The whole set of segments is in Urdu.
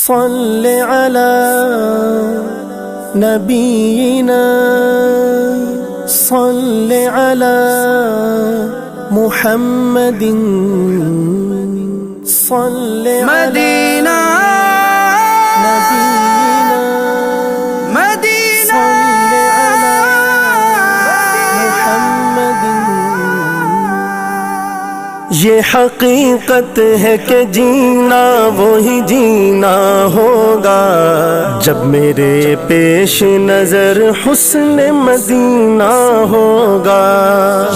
صل على نبينا صل على محمد صل على مدینہ نبینا مدینہ صل على محمد۔ یہ حقیقت ہے کہ جینا وہی جینا ہوگا جب میرے پیش نظر حسن مدینہ ہوگا۔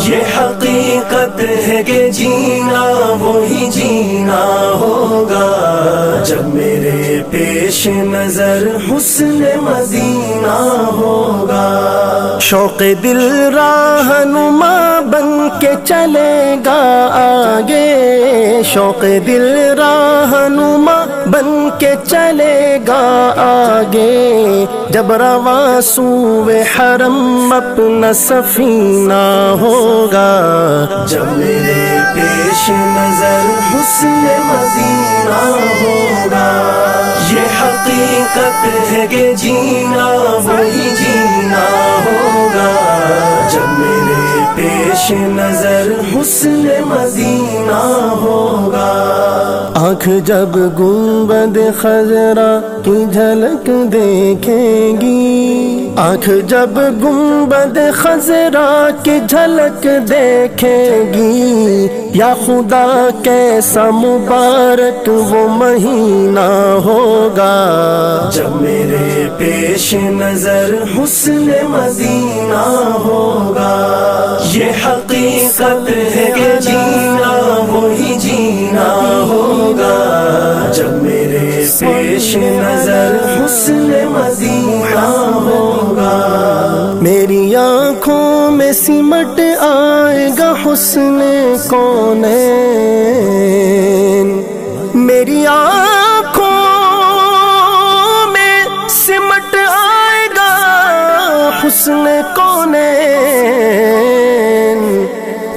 یہ حقیقت ہے کہ جینا وہی جینا ہوگا جب میرے پیش نظر حسن مدینہ ہوگا۔ شوق دل راہنما بن کے چلے گا آگے، شوق دل راہنما بن کے چلے گا آگے، جب رواں سوئے حرم اپنا سفینہ ہوگا جب میرے پیش نظر حسن مدینہ ہوگا۔ یہ حقیقت ہے کہ جینا وہی جینا ہوگا جب میرے پیش نظر حسن مدینہ ہوگا۔ آنکھ جب گنبد خضرا کی جھلک دیکھیں گی، آنکھ جب گنبد خضرا کی جھلک دیکھیں گی، یا خدا کیسا مبارک وہ مہینہ ہوگا جب میرے پیش نظر حسن مدینہ ہوگا۔ یہ حقیقت ہے کہ جینا وہی جینا ہوگا جب میرے پیش نظر حسن مدینہ ہوگا۔ میری آنکھوں میں سمٹ آئے گا حسن کونین، میری آنکھوں میں سمٹ آئے گا حسن کونین،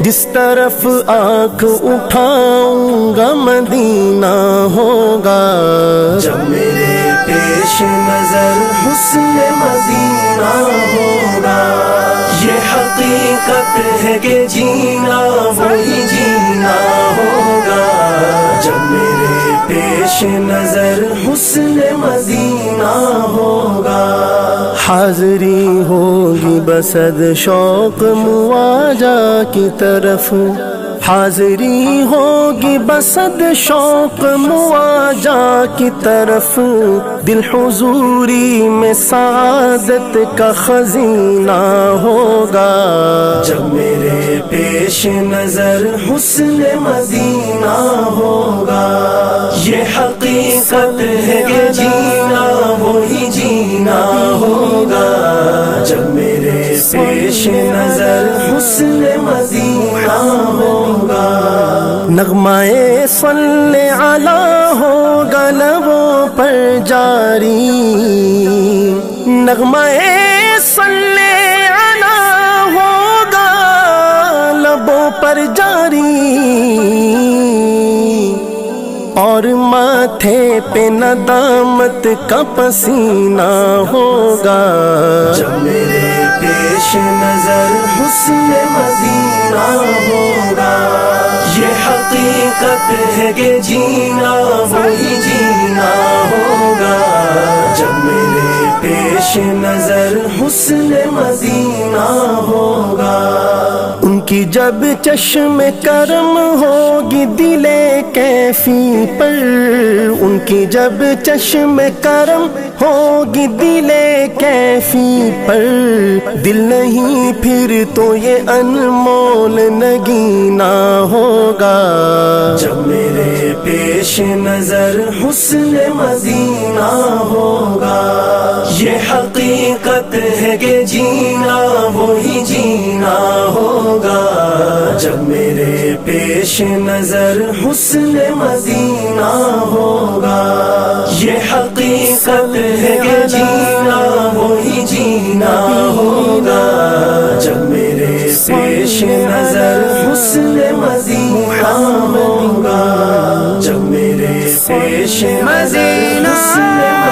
جس طرف آنکھ اٹھاؤں گا مدینہ ہوگا جب میرے پیش نظر حسن مدینہ ہوگا۔ یہ حقیقت ہے کہ جینا وہی جینا ہوگا جب میرے پیش نظر حسن مدینہ ہوگا۔ حاضری ہوگی بسد شوق مواجہ کی طرف، حاضری ہوگی بسد شوق مواجہ کی طرف، دل حضوری میں سعادت کا خزینہ ہوگا جب میرے پیش نظر حسن مدینہ ہوگا۔ یہ حقیقت ہے کہ جینا وہی جینا ہوگا جب میرے پیش نظر حسن مدینہ ہوگا۔ نغمہ صلی علی ہوگا لبوں پر جاری، نغمہ صلی علی ہوگا لبوں پر جاری، اور ماتھے پہ ندامت کا پسینہ ہوگا جب میرے پیش نظر حسن مدینہ ہوگا۔ یہ حقیقت ہے کہ جینا وہی جینا ہوگا جب میرے پیش نظر حسن مدینہ ہوگا۔ ان کی جب چشم کرم ہوگی دل کیفی پر، ان کی جب چشم کرم ہوگی دل کیفی پر، دل نہیں پھر تو یہ انمول نگینہ ہوگا جب میرے پیش نظر حسن مدینہ ہوگا۔ یہ حقیقت ہے کہ جینا وہی جینا ہوگا جب میرے پیش نظر حسن مدینہ ہوگا۔ یہ حقیقت ہے کہ جینا وہی جینا ہوگا جب میرے پیش نظر حسن مدینہ ہوگا جب میرے پیش نظر حسن